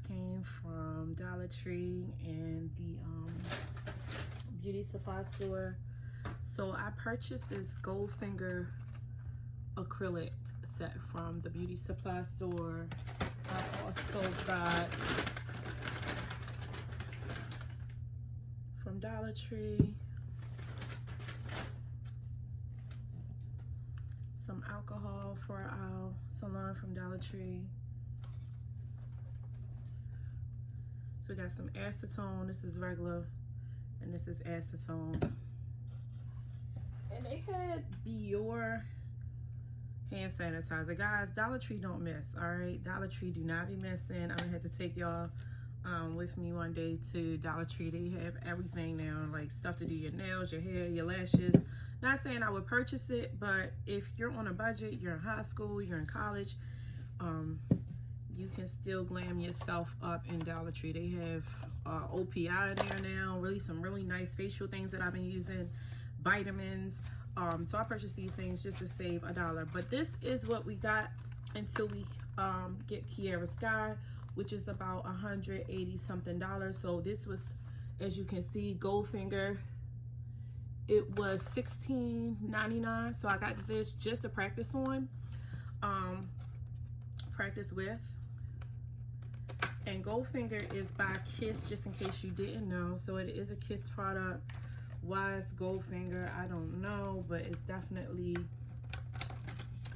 came from Dollar Tree and the beauty supply store. So I purchased this Goldfinger acrylic set from the beauty supply store. I also got from Dollar Tree some alcohol for our salon from Dollar Tree. So we got some acetone. This is regular, and this is acetone. And they had Dior hand sanitizer. Guys, Dollar Tree don't miss, all right? Dollar Tree do not be missing. I'm gonna have to take y'all with me one day to Dollar Tree. They have everything now, like stuff to do your nails, your hair, your lashes. Not saying I would purchase it, but if you're on a budget, you're in high school, you're in college, you can still glam yourself up in Dollar Tree. They have OPI in there now, some really nice facial things that I've been using, vitamins. So I purchased these things just to save $1. But this is what we got until we get Kiara Sky, which is about $180 something. So this was, as you can see, Goldfinger. It was $16.99. So I got this just to practice on, practice with. And Goldfinger is by Kiss, just in case you didn't know. So it is a Kiss product. Why it's Goldfinger, I don't know, but it's definitely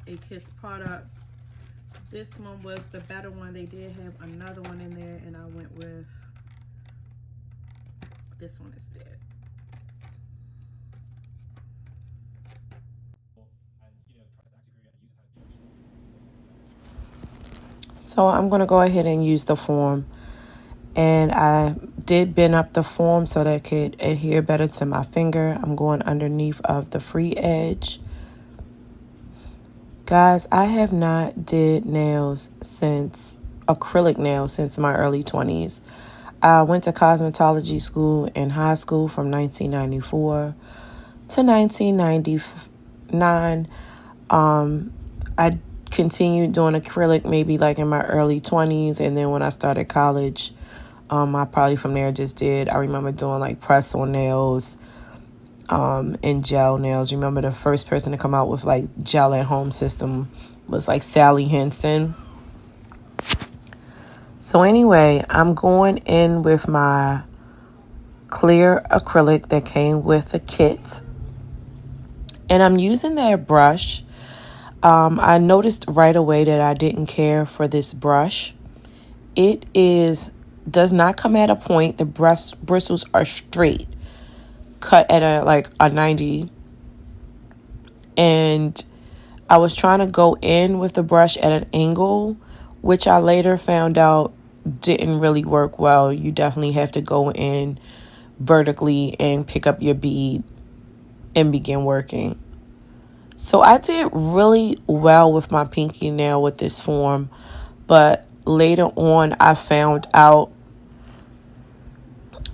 a Kiss product. This one was the better one. They did have another one in there, and I went with this one instead. So I'm going to go ahead and use the foam. And I did bend up the foam so that it could adhere better to my finger. I'm going underneath of the free edge. Guys, I have not did nails acrylic nails since my early 20s. I went to cosmetology school in high school from 1994 to 1999. I continued doing acrylic maybe like in my early 20s, and then when I started college, I probably from there I remember doing like press-on nails and gel nails. Remember the first person to come out with like gel at home system was like Sally Henson. So anyway, I'm going in with my clear acrylic that came with the kit, and I'm using that brush. I noticed right away that I didn't care for this brush. It does not come at a point. The bristles are straight, cut at a 90. And I was trying to go in with the brush at an angle, which I later found out didn't really work well. You definitely have to go in vertically and pick up your bead and begin working. So I did really well with my pinky nail with this form, but later on I found out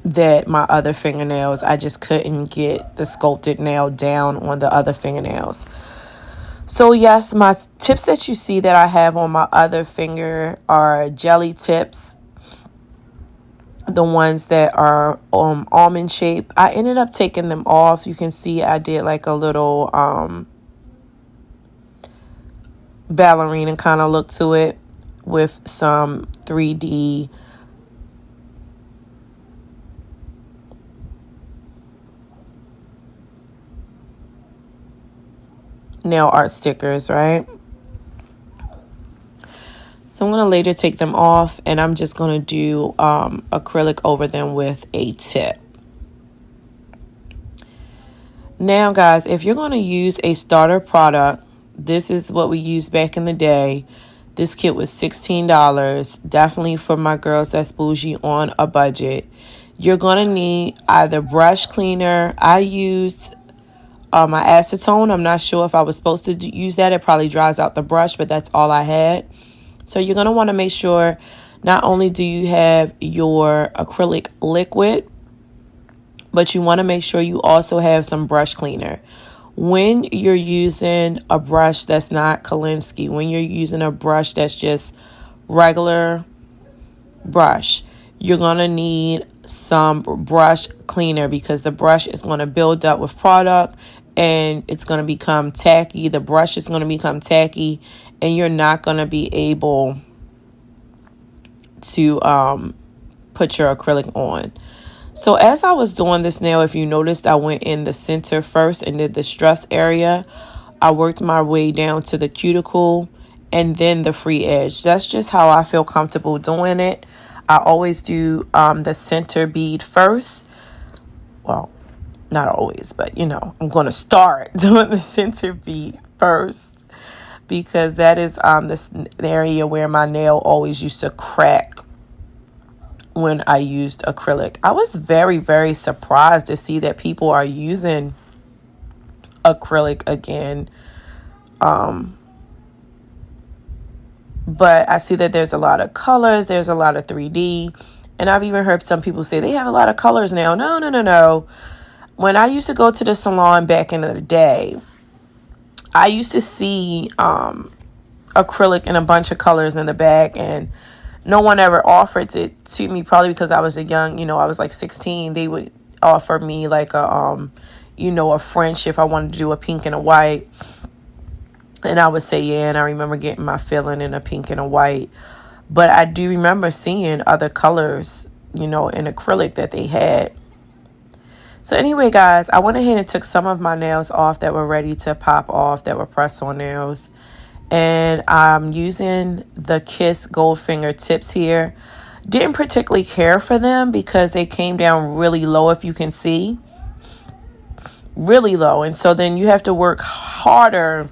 that my other fingernails, I just couldn't get the sculpted nail down on the other fingernails. So yes, my tips that you see that I have on my other finger are jelly tips, the ones that are almond shape. I ended up taking them off. You can see I did like a little ballerina kind of look to it with some 3D nail art stickers, right? So I'm going to later take them off, and I'm just going to do acrylic over them with a tip. Now, guys, if you're going to use a starter product, this is what we used back in the day. This kit was $16. Definitely for my girls that's bougie on a budget. You're going to need either brush cleaner. I used my acetone. I'm not sure if I was supposed to use that. It probably dries out the brush, but that's all I had. So you're going to want to make sure not only do you have your acrylic liquid, but you want to make sure you also have some brush cleaner. When you're using a brush that's not Kolinsky, when you're using a brush that's just regular, brush. You're going to need some brush cleaner because the brush is going to build up with product and it's going to become tacky. The brush is going to become tacky and you're not going to be able to put your acrylic on. So as I was doing this nail, if you noticed, I went in the center first and did the stress area. I worked my way down to the cuticle and then the free edge. That's just how I feel comfortable doing it. I always do the center bead first. Well, not always, but you know, I'm going to start doing the center bead first because that is this area where my nail always used to crack when I used acrylic. I was very, very surprised to see that people are using acrylic again. But I see that there's a lot of colors. There's a lot of 3D. And I've even heard some people say they have a lot of colors now. No. When I used to go to the salon back in the day, I used to see acrylic in a bunch of colors in the back, and no one ever offered it to me, probably because I was I was like 16. They would offer me like a French if I wanted to do a pink and a white. And I would say, yeah, and I remember getting my filling in a pink and a white. But I do remember seeing other colors, in acrylic that they had. So anyway, guys, I went ahead and took some of my nails off that were ready to pop off, that were press-on nails. And I'm using the Kiss Goldfinger tips here. Didn't particularly care for them because they came down really low, if you can see. Really low. And so then you have to work harder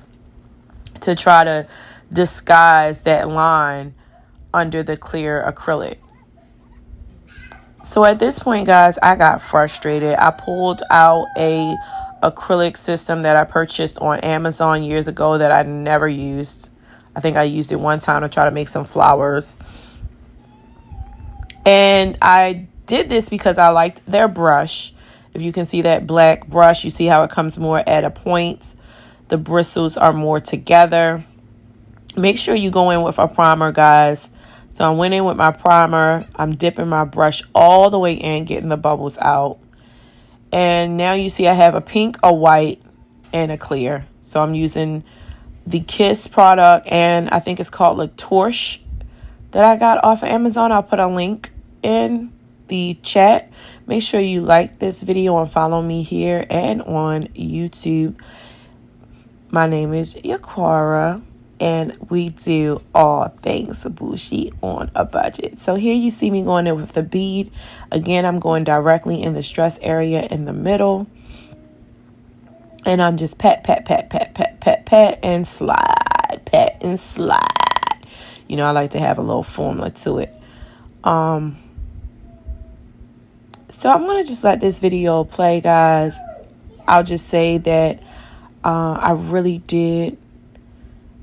to try to disguise that line under the clear acrylic. So at this point, guys, I got frustrated. I pulled out a acrylic system that I purchased on Amazon years ago that I never used. I think I used it one time to try to make some flowers. And I did this because I liked their brush. If you can see that black brush, you see how it comes more at a point. The bristles are more together. Make sure you go in with a primer, guys. So I went in with my primer. I'm dipping my brush all the way in, getting the bubbles out. And now you see I have a pink, a white, and a clear. So I'm using the Kiss product, and I think it's called La Torche that I got off of Amazon. I'll put a link in the chat. Make sure you like this video and follow me here and on YouTube. My name is Yaquara, and we do all things bushy on a budget. So here you see me going in with the bead. Again, I'm going directly in the stress area in the middle. And I'm just pat, and slide. Pat and slide. I like to have a little formula to it. So I'm going to just let this video play, guys. I'll just say that I really did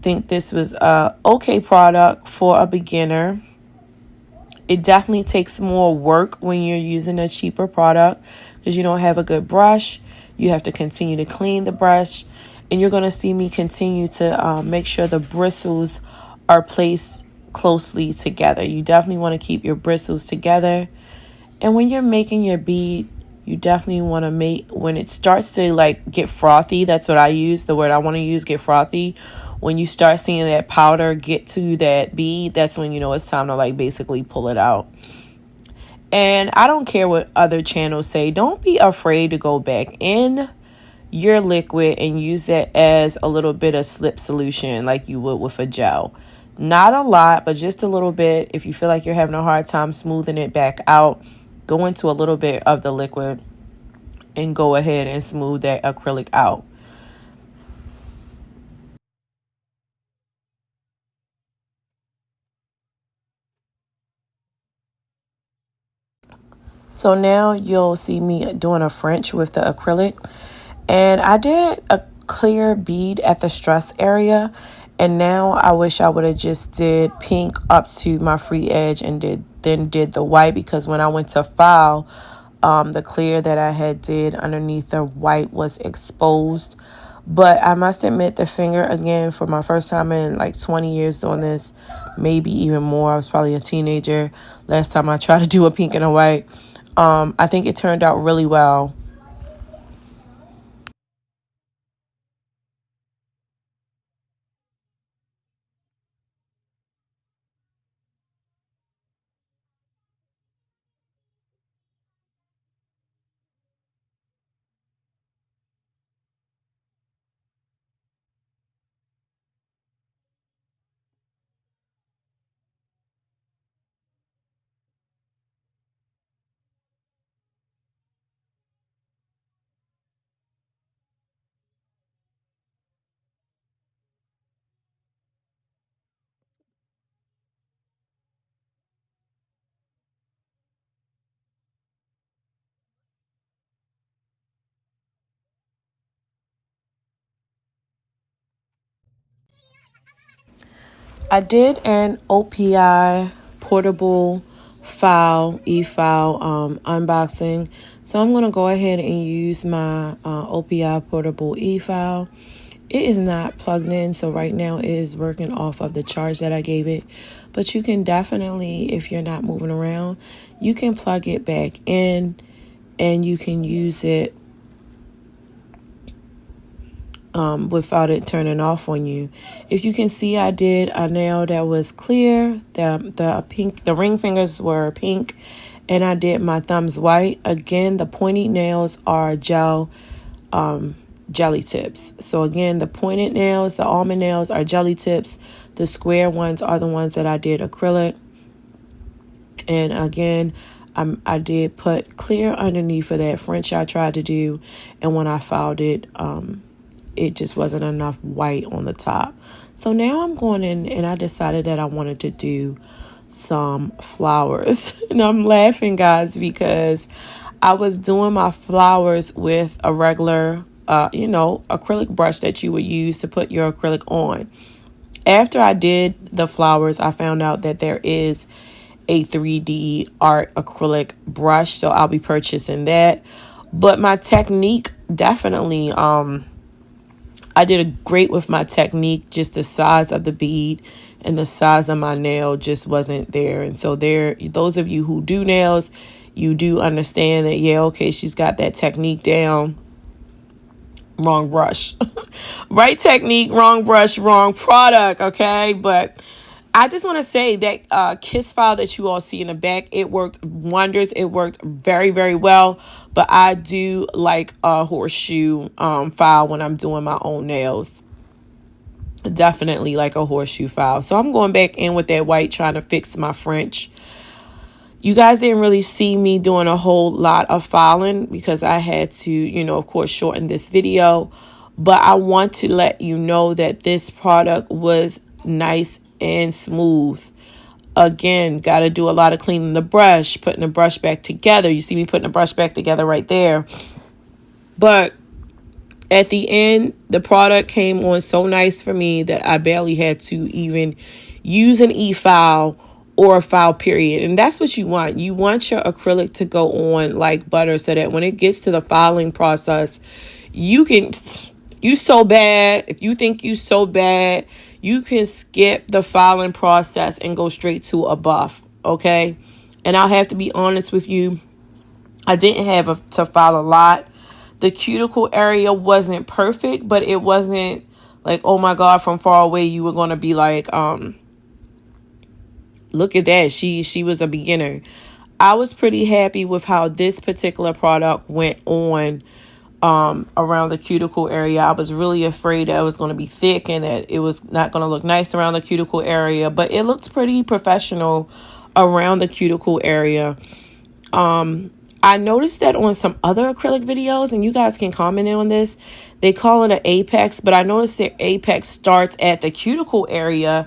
think this was a okay product for a beginner. It definitely takes more work when you're using a cheaper product because you don't have a good brush. You have to continue to clean the brush, and you're going to see me continue to make sure the bristles are placed closely together. You definitely want to keep your bristles together. And when you're making your bead, you definitely want to make, when it starts to get frothy, that's what I use. The word I want to use, get frothy. When you start seeing that powder get to that bead, that's when it's time to basically pull it out. And I don't care what other channels say. Don't be afraid to go back in your liquid and use that as a little bit of slip solution like you would with a gel. Not a lot, but just a little bit. If you feel like you're having a hard time smoothing it back out, go into a little bit of the liquid and go ahead and smooth that acrylic out. So now you'll see me doing a French with the acrylic. And I did a clear bead at the stress area. And now I wish I would have just did pink up to my free edge and then did the white, because when I went to file, the clear that I had did underneath the white was exposed. But I must admit, the finger, again, for my first time in like 20 years doing this, maybe even more. I was probably a teenager last time I tried to do a pink and a white. I think it turned out really well. I did an OPI portable file, e-file unboxing. So I'm going to go ahead and use my OPI portable e-file. It is not plugged in, so right now it is working off of the charge that I gave it. But you can definitely, if you're not moving around, you can plug it back in and you can use it without it turning off on you. If you can see, I did a nail that was clear. The ring fingers were pink, and I did my thumbs white. Again, the pointy nails are jelly tips. So again, the pointed nails, the almond nails are jelly tips. The square ones are the ones that I did acrylic. And again, I did put clear underneath for that French I tried to do, and when I filed it, it just wasn't enough white on the top. So now I'm going in and I decided that I wanted to do some flowers. And I'm laughing, guys, because I was doing my flowers with a regular, acrylic brush that you would use to put your acrylic on. After I did the flowers, I found out that there is a 3D art acrylic brush, so I'll be purchasing that. But my technique definitely, I did great with my technique. Just the size of the bead and the size of my nail just wasn't there. And so those of you who do nails, you do understand that, yeah, okay, she's got that technique down. Wrong brush. Right technique, wrong brush, wrong product, okay? But I just want to say that kiss file that you all see in the back, it worked wonders. It worked very, very well. But I do like a horseshoe file when I'm doing my own nails. Definitely like a horseshoe file. So I'm going back in with that white, trying to fix my French. You guys didn't really see me doing a whole lot of filing because I had to, of course, shorten this video. But I want to let you know that this product was nice and smooth. Again, got to do a lot of cleaning the brush, putting the brush back together. You see me putting the brush back together right there. But at the end, the product came on so nice for me that I barely had to even use an e-file or a file, period. And that's what you want. You want your acrylic to go on like butter so that when it gets to the filing process, you can, if you think you so bad, you can skip the filing process and go straight to a buff, okay? And I'll have to be honest with you, I didn't have to file a lot. The cuticle area wasn't perfect, but it wasn't like, oh my God, from far away you were going to be like, look at that. She was a beginner. I was pretty happy with how this particular product went on around the cuticle area. I was really afraid that it was going to be thick and that it was not going to look nice around the cuticle area, but it looked pretty professional around the cuticle area. I noticed that on some other acrylic videos, and you guys can comment on this, they call it an apex, but I noticed their apex starts at the cuticle area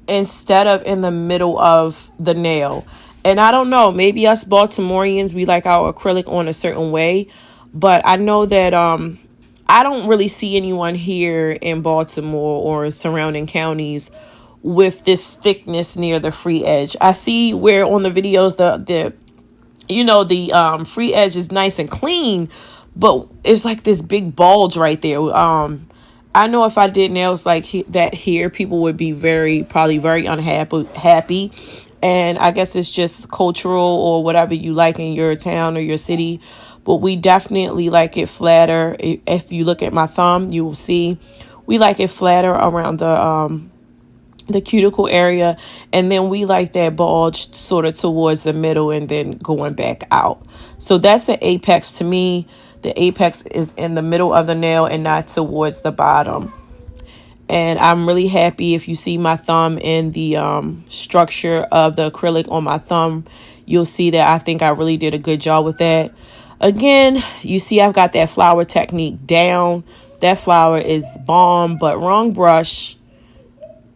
instead of in the middle of the nail. And I don't know, maybe us Baltimoreans, we like our acrylic on a certain way, but I know that I don't really see anyone here in Baltimore or surrounding counties with this thickness near the free edge. I see where on the videos the free edge is nice and clean, but it's like this big bulge right there. I know if I did nails like that here, people would be probably very happy. And I guess it's just cultural or whatever you like in your town or your city. But we definitely like it flatter. If you look at my thumb, you will see we like it flatter around the cuticle area, and then we like that bulge sort of towards the middle and then going back out. So that's an apex to me. The apex is in the middle of the nail and not towards the bottom. And I'm really happy. If you see my thumb in the structure of the acrylic on my thumb, you'll see that I think I really did a good job with that. Again, you see I've got that flower technique down. That flower is bomb, but wrong brush,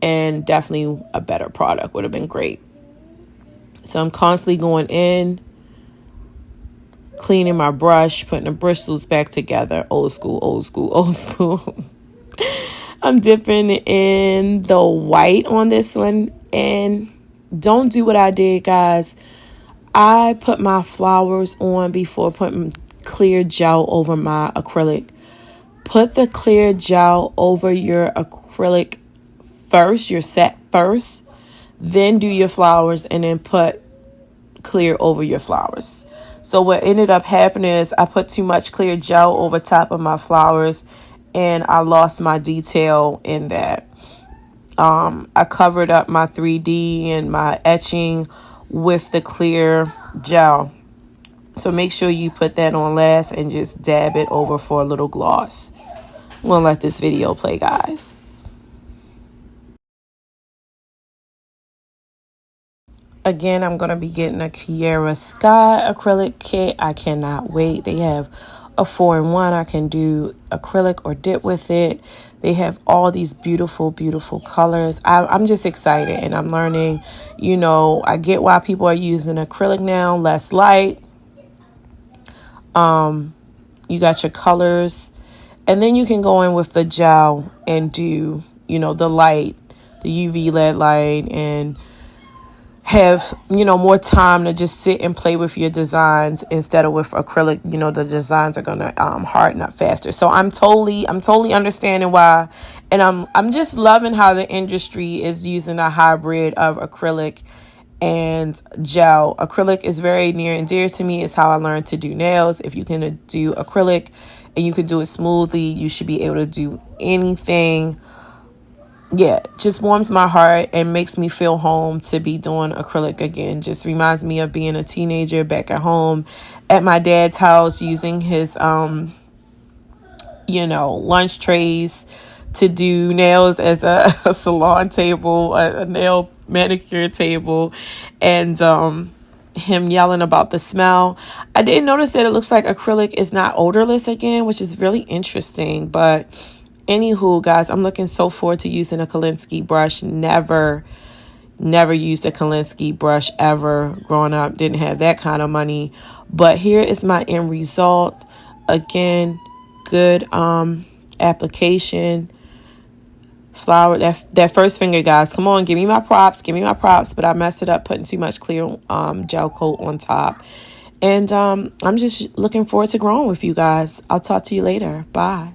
and definitely a better product would have been great. So I'm constantly going in, cleaning my brush, putting the bristles back together. Old school, old school, old school. I'm dipping in the white on this one. And don't do what I did, guys. I put my flowers on before putting clear gel over my acrylic. Put the clear gel over your acrylic first, your set first. Then do your flowers and then put clear over your flowers. So what ended up happening is I put too much clear gel over top of my flowers and I lost my detail in that. I covered up my 3D and my etching with the clear gel. So make sure you put that on last and just dab it over for a little gloss. I'm going to let this video play, guys. Again, I'm going to be getting a Kiara Sky acrylic kit. I cannot wait. They have a 4-in-1. I can do acrylic or dip with it. They have all these beautiful, beautiful colors. I'm just excited, and I'm learning. You know, I get why people are using acrylic now, less light. You got your colors, and then you can go in with the gel and do, you know, the light, the UV LED light, and have, you know, more time to just sit and play with your designs instead of with acrylic. You know, the designs are gonna harden up faster. So I'm totally understanding why, and I'm just loving how the industry is using a hybrid of acrylic and gel. Acrylic is very near and dear to me. It's how I learned to do nails. If you can do acrylic and you can do it smoothly, you should be able to do anything. Yeah, just warms my heart and makes me feel home to be doing acrylic again. Just reminds me of being a teenager back at home at my dad's house using his, lunch trays to do nails as a salon table, a nail manicure table, and him yelling about the smell. I did notice that it looks like acrylic is not odorless again, which is really interesting, but anywho, guys, I'm looking so forward to using a Kolinsky brush. Never used a Kolinsky brush ever. Growing up, didn't have that kind of money. But here is my end result. Again, good application. Flower, that first finger, guys. Come on, give me my props. But I messed it up putting too much clear gel coat on top. And I'm just looking forward to growing with you guys. I'll talk to you later. Bye.